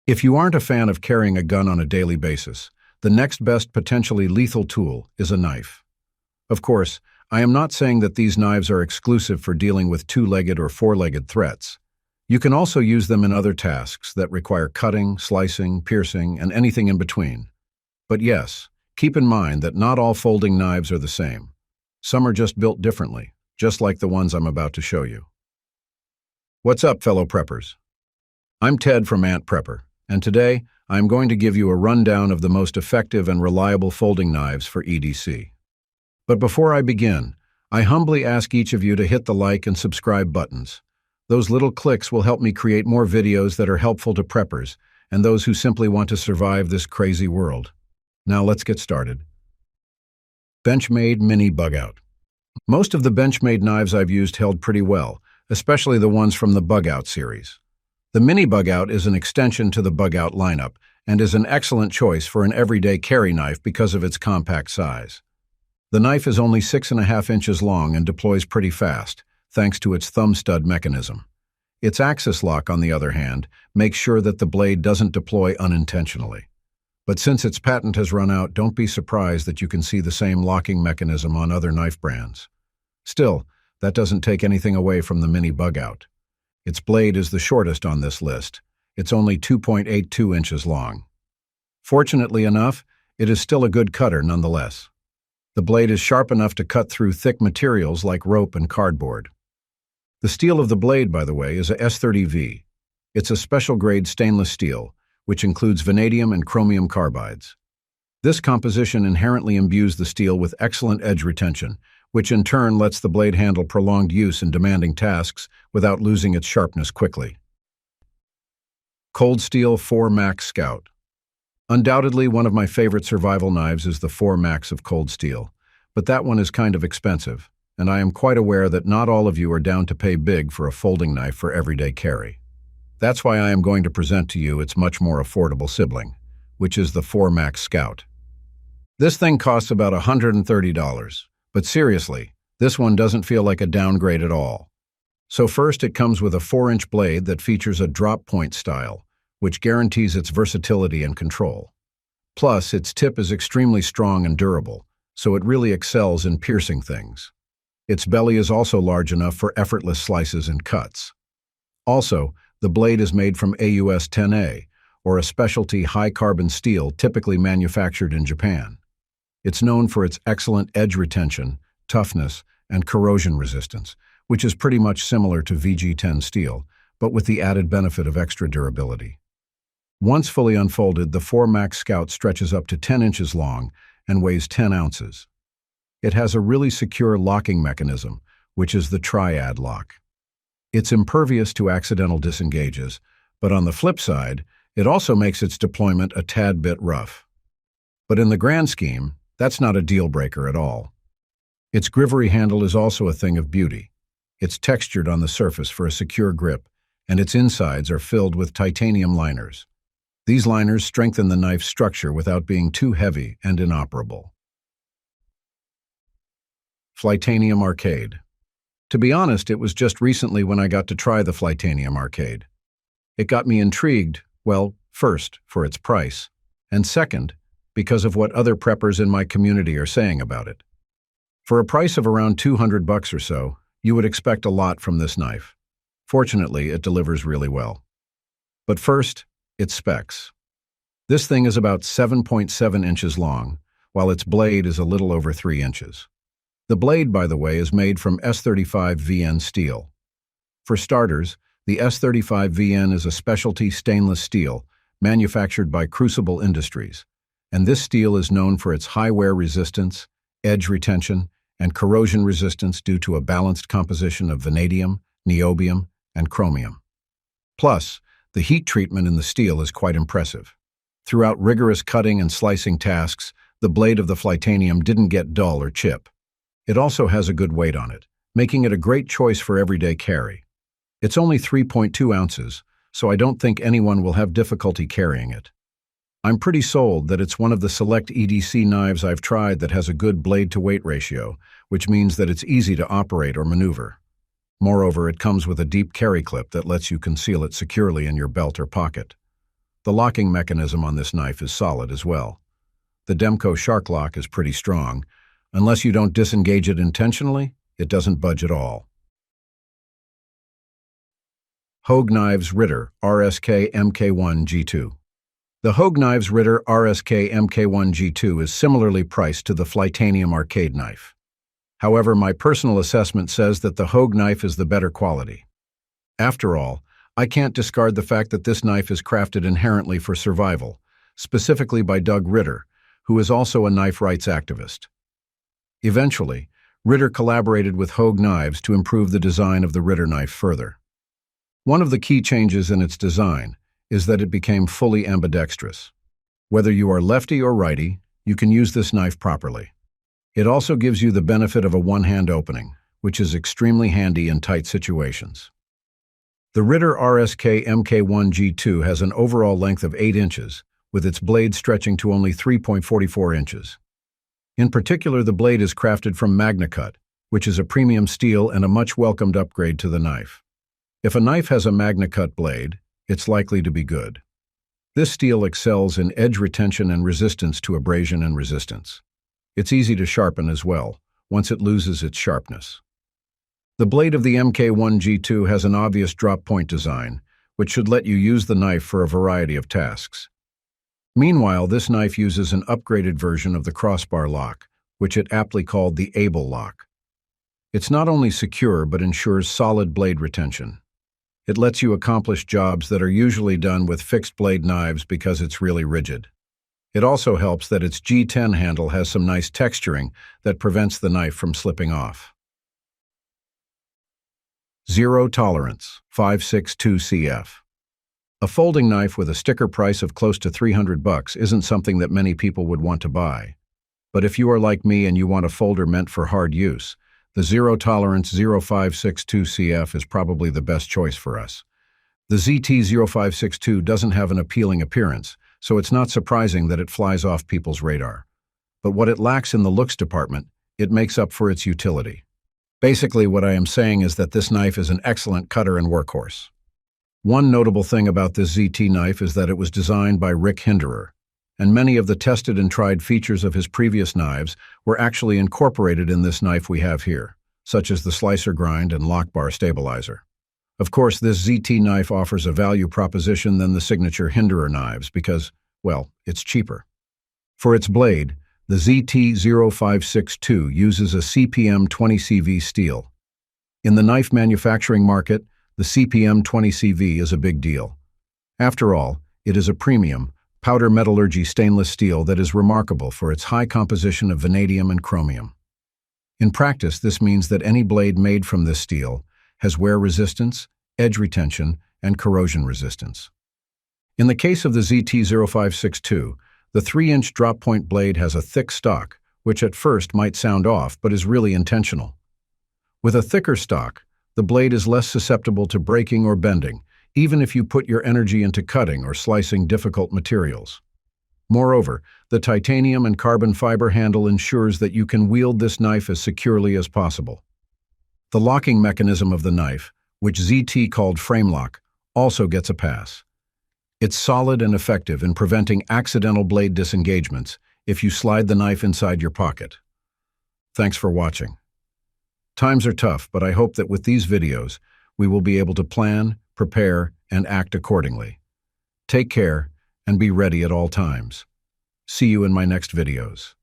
If you aren't a fan of carrying a gun on a daily basis, the next best potentially lethal tool is a knife. Of course, I am not saying that these knives are exclusive for dealing with two-legged or four-legged threats. You can also use them in other tasks that require cutting, slicing, piercing, and anything in between. But yes, keep in mind that not all folding knives are the same. Some are just built differently, just like the ones I'm about to show you. What's up, fellow preppers? I'm Ted from Ant Prepper, and today I'm going to give you a rundown of the most effective and reliable folding knives for EDC. But before I begin, I humbly ask each of you to hit the like and subscribe buttons. Those little clicks will help me create more videos that are helpful to preppers and those who simply want to survive this crazy world. Now let's get started. Benchmade Mini Bugout. Most of the Benchmade knives I've used held pretty well, especially the ones from the Bugout series. The Mini Bugout is an extension to the Bugout lineup and is an excellent choice for an everyday carry knife because of its compact size. The knife is only 6.5 inches long and deploys pretty fast, thanks to its thumb stud mechanism. Its axis lock, on the other hand, makes sure that the blade doesn't deploy unintentionally. But since its patent has run out, don't be surprised that you can see the same locking mechanism on other knife brands. Still, that doesn't take anything away from the Mini Bugout. Its blade is the shortest on this list. It's only 2.82 inches long. Fortunately enough, it is still a good cutter nonetheless. The blade is sharp enough to cut through thick materials like rope and cardboard. The steel of the blade, by the way, is a S30V. It's a special-grade stainless steel, which includes vanadium and chromium carbides. This composition inherently imbues the steel with excellent edge retention, which in turn lets the blade handle prolonged use in demanding tasks without losing its sharpness quickly. Cold Steel 4 Max Scout. Undoubtedly, one of my favorite survival knives is the 4 Max of Cold Steel, but that one is kind of expensive, and I am quite aware that not all of you are down to pay big for a folding knife for everyday carry. That's why I am going to present to you its much more affordable sibling, which is the 4 Max Scout. This thing costs about $130, but seriously, this one doesn't feel like a downgrade at all. So first, it comes with a 4-inch blade that features a drop point style, which guarantees its versatility and control. Plus, its tip is extremely strong and durable, so it really excels in piercing things. Its belly is also large enough for effortless slices and cuts. Also, the blade is made from AUS 10A, or a specialty high-carbon steel typically manufactured in Japan. It's known for its excellent edge retention, toughness, and corrosion resistance, which is pretty much similar to VG10 steel, but with the added benefit of extra durability. Once fully unfolded, the 4 Max Scout stretches up to 10 inches long and weighs 10 ounces. It has a really secure locking mechanism, which is the triad lock. It's impervious to accidental disengages, but on the flip side, it also makes its deployment a tad bit rough. But in the grand scheme, that's not a deal breaker at all. Its grivery handle is also a thing of beauty. It's textured on the surface for a secure grip, and its insides are filled with titanium liners. These liners strengthen the knife's structure without being too heavy and inoperable. Fanium Arcade. To be honest, it was just recently when I got to try the Fanium Arcade. It got me intrigued, well, first, for its price, and second, because of what other preppers in my community are saying about it. For a price of around $200 or so, you would expect a lot from this knife. Fortunately, it delivers really well. But first, its specs. This thing is about 7.7 inches long, while its blade is a little over 3 inches. The blade, by the way, is made from S35VN steel. For starters, the S35VN is a specialty stainless steel manufactured by Crucible Industries, and this steel is known for its high wear resistance, edge retention, and corrosion resistance due to a balanced composition of vanadium, niobium, and chromium. Plus, the heat treatment in the steel is quite impressive. Throughout rigorous cutting and slicing tasks, the blade of the Fanium didn't get dull or chip. It also has a good weight on it, making it a great choice for everyday carry. It's only 3.2 ounces, so I don't think anyone will have difficulty carrying it. I'm pretty sold that it's one of the select EDC knives I've tried that has a good blade-to-weight ratio, which means that it's easy to operate or maneuver. Moreover, it comes with a deep carry clip that lets you conceal it securely in your belt or pocket. The locking mechanism on this knife is solid as well. The Demco Shark Lock is pretty strong. Unless you don't disengage it intentionally, it doesn't budge at all. Hogue Knives Ritter RSK MK1 G2. The Hogue Knives Ritter RSK MK1 G2 is similarly priced to the Fanium Arcade knife. However, my personal assessment says that the Hogue knife is the better quality. After all, I can't discard the fact that this knife is crafted inherently for survival, specifically by Doug Ritter, who is also a knife rights activist. Eventually, Ritter collaborated with Hogue Knives to improve the design of the Ritter knife further. One of the key changes in its design is that it became fully ambidextrous. Whether you are lefty or righty, you can use this knife properly. It also gives you the benefit of a one-hand opening, which is extremely handy in tight situations. The Ritter RSK MK1 G2 has an overall length of 8 inches, with its blade stretching to only 3.44 inches. In particular, the blade is crafted from MagnaCut, which is a premium steel and a much-welcomed upgrade to the knife. If a knife has a MagnaCut blade, it's likely to be good. This steel excels in edge retention and resistance to abrasion and resistance. It's easy to sharpen as well, once it loses its sharpness. The blade of the MK1 G2 has an obvious drop-point design, which should let you use the knife for a variety of tasks. Meanwhile, this knife uses an upgraded version of the crossbar lock, which it aptly called the Able lock. It's not only secure but ensures solid blade retention. It lets you accomplish jobs that are usually done with fixed-blade knives because it's really rigid. It also helps that its G10 handle has some nice texturing that prevents the knife from slipping off. Zero Tolerance 562 CF. A folding knife with a sticker price of close to $300 isn't something that many people would want to buy. But if you are like me and you want a folder meant for hard use, the Zero Tolerance 0562 CF is probably the best choice for us. The ZT0562 doesn't have an appealing appearance, so it's not surprising that it flies off people's radar. But what it lacks in the looks department, it makes up for its utility. Basically, what I am saying is that this knife is an excellent cutter and workhorse. One notable thing about this ZT knife is that it was designed by Rick Hinderer, and many of the tested and tried features of his previous knives were actually incorporated in this knife we have here, such as the slicer grind and lock bar stabilizer. Of course, this ZT knife offers a value proposition than the signature Hinderer knives because, well, it's cheaper. For its blade, the ZT0562 uses a CPM 20CV steel. In the knife manufacturing market, the CPM 20CV is a big deal. After all, it is a premium, powder metallurgy stainless steel that is remarkable for its high composition of vanadium and chromium. In practice, this means that any blade made from this steel has wear resistance, edge retention, and corrosion resistance. In the case of the ZT0562, the 3-inch drop-point blade has a thick stock, which at first might sound off but is really intentional. With a thicker stock, the blade is less susceptible to breaking or bending, even if you put your energy into cutting or slicing difficult materials. Moreover, the titanium and carbon fiber handle ensures that you can wield this knife as securely as possible. The locking mechanism of the knife, which ZT called frame lock, also gets a pass. It's solid and effective in preventing accidental blade disengagements if you slide the knife inside your pocket. Thanks for watching. Times are tough, but I hope that with these videos, we will be able to plan, prepare, and act accordingly. Take care and be ready at all times. See you in my next videos.